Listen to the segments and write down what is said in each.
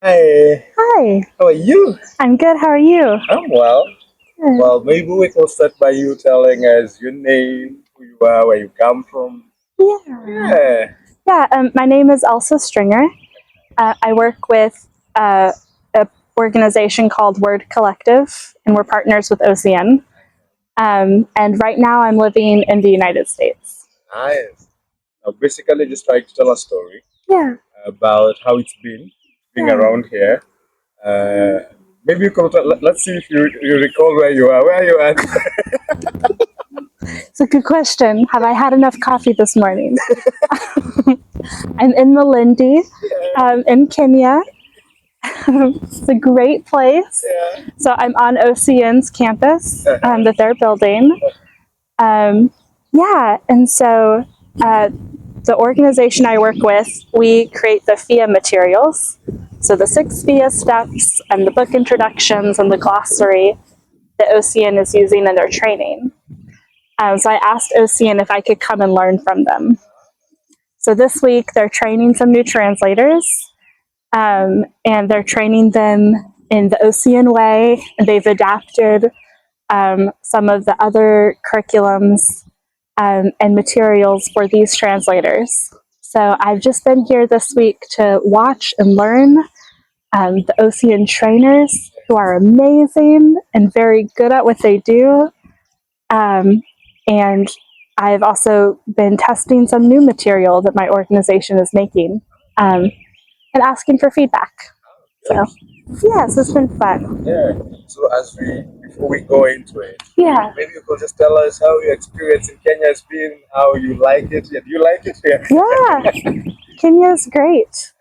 Hi, Hi, how are you? I'm good. How are you? I'm well. Good. Well, maybe we can start by you telling us your name, who you are, where you come from. Yeah. Yeah. My name is Elsa Stringer. I work with a organization called Word Collective, and we're partners with OCN. And right now I'm living in the United States. Nice. Now, basically, just try to tell a story Yeah. about how it's been being Yeah. around here. Maybe you could, let's see if you recall where you are. Where are you at? It's a good question. Have I had enough coffee this morning? I'm in Malindi, Yeah. in Kenya. It's a great place. Yeah. So I'm on OCN's campus that they're building. Um, yeah, and so uh, the organization I work with, we create the FIA materials. So the 6 FIA steps and the book introductions and the glossary that OCN is using in their training. So I asked OCN if I could come and learn from them. So this week they're training some new translators, and they're training them in the OCN way. They've adapted some of the other curriculums and materials for these translators. So I've just been here this week to watch and learn the OCN trainers who are amazing and very good at what they do. And I've also been testing some new material that my organization is making and asking for feedback. So, yeah, so it's been fun. Yeah. So before we go into it, Yeah. maybe you could just tell us how your experience in Kenya has been, how you like it. Yeah, do you like it here? Yeah, Kenya is great.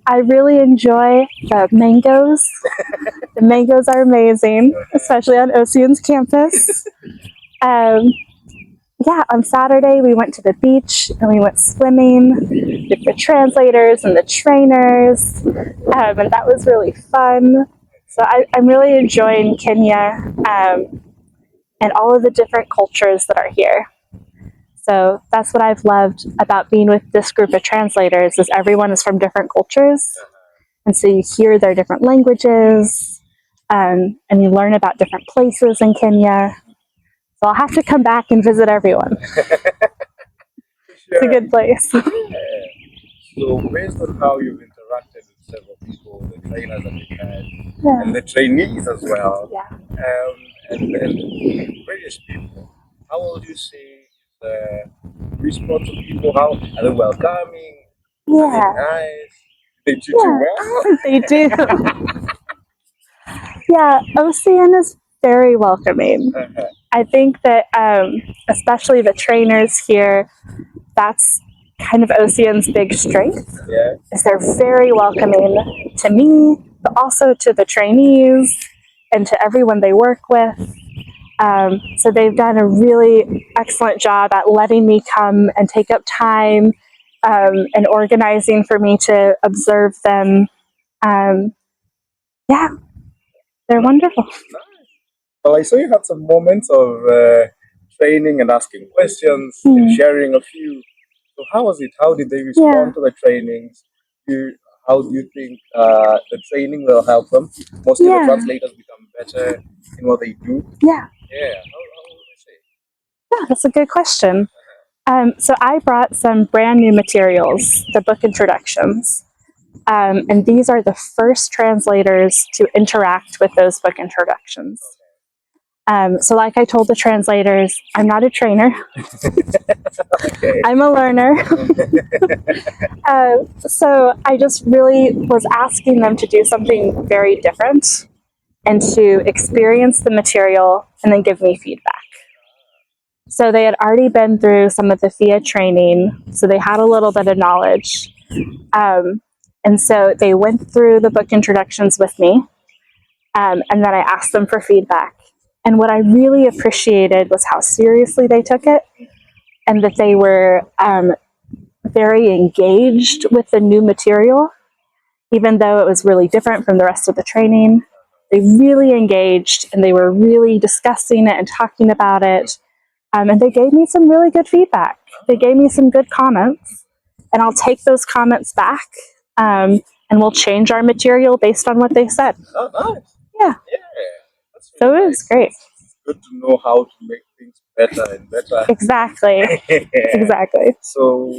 I really enjoy the mangoes. The mangoes are amazing, especially on Ocean's campus. Um, yeah, on Saturday we went to the beach and we went swimming with the translators and the trainers, and that was really fun. So I'm really enjoying Kenya and all of the different cultures that are here. So that's what I've loved about being with this group of translators is everyone is from different cultures. And so you hear their different languages, and you learn about different places in Kenya. So I'll have to come back and visit everyone. It's a good place. So, based on how you've interacted with several people, the trainers that you had, Yeah. and the trainees as well, Yeah. and various people, how would you say the response of people? How are they welcoming? Are Yeah. they nice? They treat you well? They do. Yeah, OCN is very welcoming. I think that, especially the trainers here, that's kind of OCN's big strength. Yeah. Is they're very welcoming to me, but also to the trainees and to everyone they work with. So they've done a really excellent job at letting me come and take up time and organizing for me to observe them. Yeah, they're wonderful. Well, I saw you had some moments of training and asking questions and sharing a few. So, how was it? How did they respond to the trainings? How do you think the training will help them? Mostly the translators become better in what they do. Yeah. Yeah. How would I say? Yeah, that's a good question. So I brought some brand new materials, the book introductions. And these are the first translators to interact with those book introductions. So like I told the translators, I'm not a trainer. Okay. I'm a learner. So I just really was asking them to do something very different and to experience the material and then give me feedback. So they had already been through some of the FIA training, so they had a little bit of knowledge. And so they went through the book introductions with me, and then I asked them for feedback. And what I really appreciated was how seriously they took it, and that they were very engaged with the new material, even though it was really different from the rest of the training. They really engaged, and they were really discussing it and talking about it. And they gave me some really good feedback. They gave me some good comments, and I'll take those comments back. and we'll change our material based on what they said. Oh, nice. Yeah. That's So really it was great. It's good to know how to make things better and better. Exactly. Exactly. So,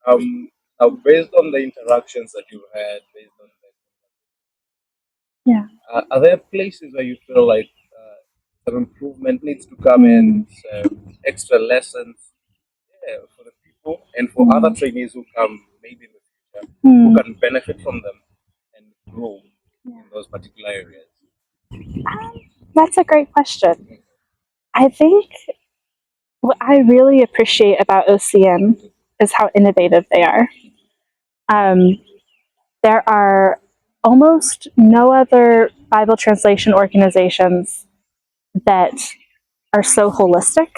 now based on the interactions that you've had, based on are there places where you feel like some improvement needs to come in, some extra lessons for the people and for other trainees who come maybe in the future who can benefit from them and grow in those particular areas? That's a great question. I think what I really appreciate about OCN is how innovative they are. There are almost no other Bible translation organizations that are so holistic.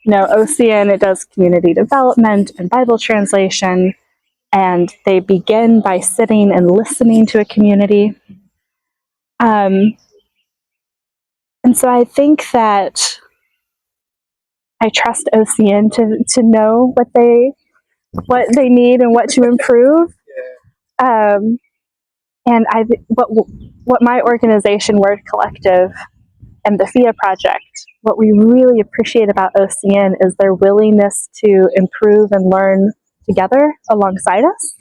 You know, OCN, it does community development and Bible translation, and they begin by sitting and listening to a community. And so I think that I trust OCN to know what they need and what to improve. And what my organization, Word Collective, and the FIA project, what we really appreciate about OCN is their willingness to improve and learn together alongside us.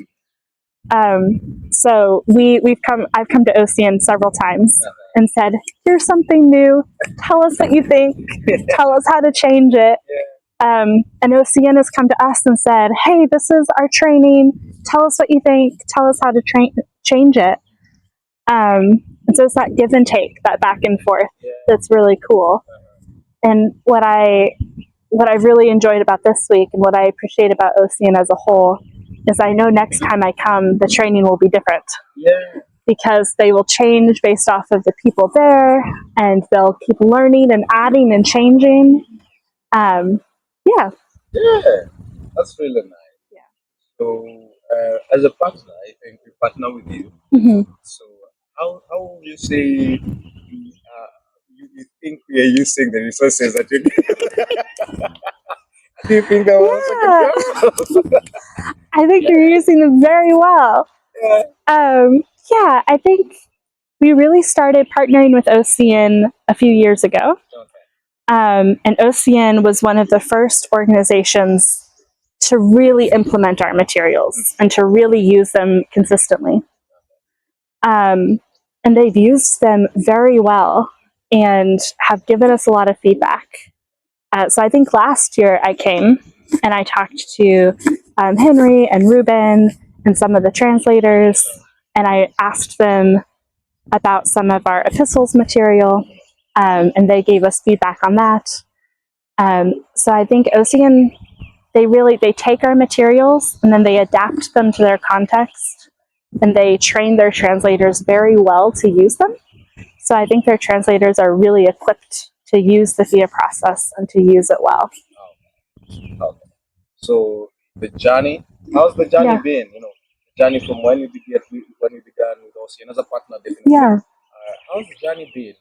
So I've come to OCN several times and said, here's something new, tell us what you think, tell us how to change it. And OCN has come to us and said, hey, this is our training, tell us what you think, tell us how to change it. And so it's that give and take, that back and forth, that's really cool. And what I've really enjoyed about this week and what I appreciate about OCN as a whole is I know next time I come, the training will be different. Because they will change based off of the people there, and they'll keep learning and adding and changing. Yeah, that's really nice. So, as a partner, I think we partner with you. So, how will you say you think we are using the resources that you give? Do you think that was a good job? I think you're using them very well. I think we really started partnering with OCN a few years ago. And OCN was one of the first organizations to really implement our materials and to really use them consistently. And they've used them very well and have given us a lot of feedback. So I think last year I came and I talked to Henry and Ruben and some of the translators, and I asked them about some of our epistles material, and they gave us feedback on that. So I think OCN, they take our materials and then they adapt them to their context, and they train their translators very well to use them. So I think their translators are really equipped to use the FIA process and to use it well. Okay. So the journey, how's the journey been? You know, the journey from when you began with OCN as a partner, definitely. How's the journey been?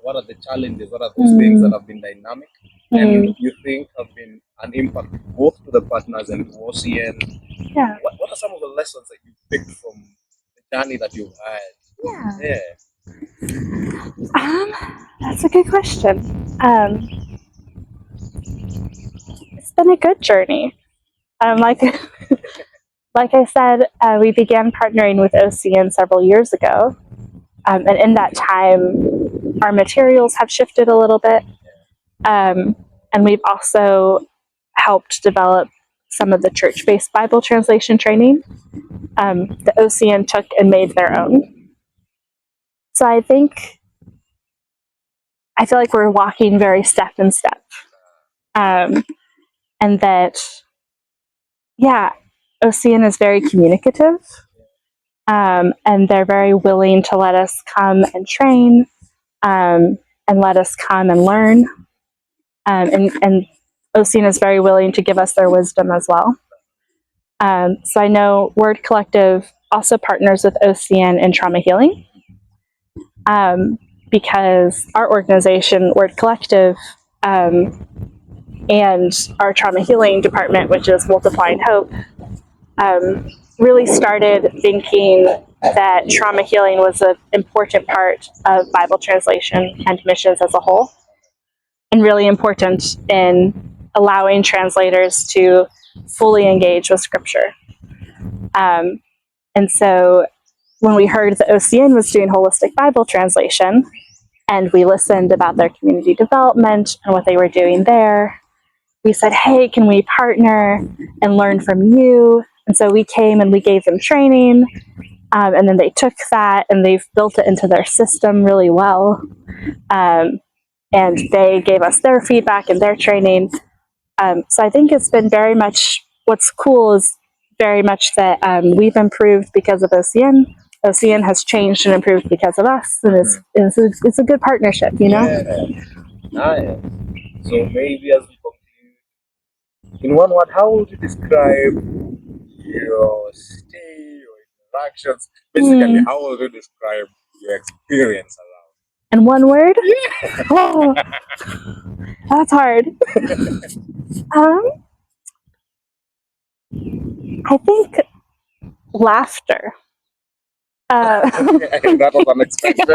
What are the challenges? What are those things that have been dynamic and you think have been an impact both to the partners and to OCN? What are some of the lessons that you picked from the journey that you've had? That's a good question. It's been a good journey. Like I said, we began partnering with OCN several years ago. And in that time, our materials have shifted a little bit. And we've also helped develop some of the church-based Bible translation training the OCN took and made their own. So I feel like we're walking very step in step. And that, OCN is very communicative. And they're very willing to let us come and train, and let us come and learn. And OCN is very willing to give us their wisdom as well. So I know Word Collective also partners with OCN in trauma healing, because our organization, Word Collective, and our trauma healing department, which is Multiplying Hope, really started thinking that trauma healing was an important part of Bible translation and missions as a whole, and really important in allowing translators to fully engage with Scripture. And so when we heard that OCN was doing holistic Bible translation, and we listened about their community development and what they were doing there, we said, hey, can we partner and learn from you? And so we came and we gave them training, and then they took that and they've built it into their system really well. And they gave us their feedback and their training. So I think it's been very much, what's cool is very much that we've improved because of OCN. OCN has changed and improved because of us, and it's a good partnership, you know? Yeah. Nice. So maybe as we conclude, in one word, how would you describe your stay or interactions? Basically, how would you describe your experience around? In one word? Oh, that's hard. I think laughter. That was unexpected.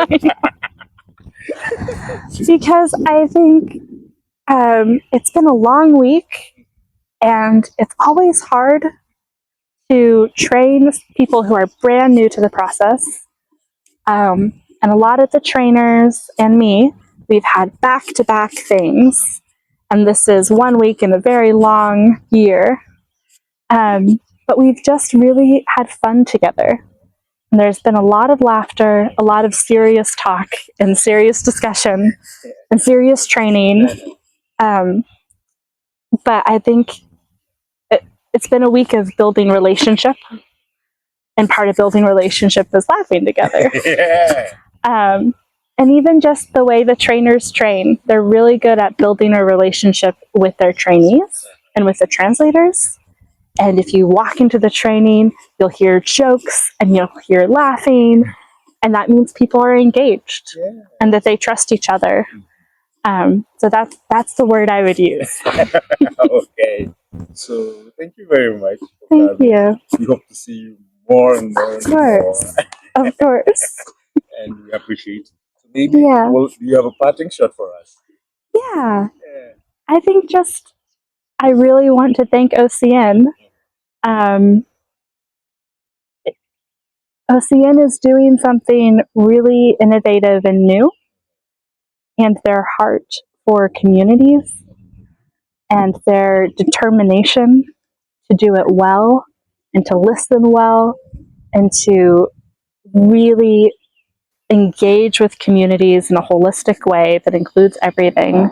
Because I think it's been a long week, and it's always hard to train people who are brand new to the process. And a lot of the trainers and me, we've had back-to-back things, and this is 1 week in a very long year. But we've just really had fun together. And there's been a lot of laughter, a lot of serious talk and serious discussion and serious training. But I think it's been a week of building relationship, and part of building relationship is laughing together. Yeah. And even just the way the trainers train, they're really good at building a relationship with their trainees and with the translators. And if you walk into the training, you'll hear jokes and you'll hear laughing, and that means people are engaged and that they trust each other. So that's the word I would use. Okay. So thank you very much. Thank you. We hope to see you more and more. Of course. Of course. And we appreciate it. So maybe you have a parting shot for us? Yeah. I think I really want to thank OCN. OCN is doing something really innovative and new, and their heart for communities and their determination to do it well and to listen well and to really engage with communities in a holistic way that includes everything.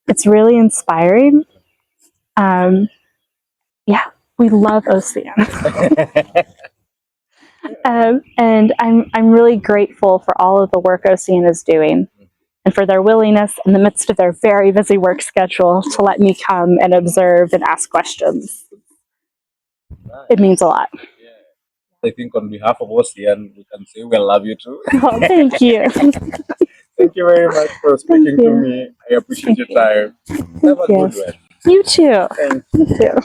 It's really inspiring. Yeah, we love OCN. And I'm really grateful for all of the work OCN is doing, and for their willingness in the midst of their very busy work schedule to let me come and observe and ask questions. It means a lot. I think on behalf of OCN, we can say we love you too. Oh, thank you. Thank you very much for speaking to me. I appreciate your time. Have a good one. You too. Thank you. You too.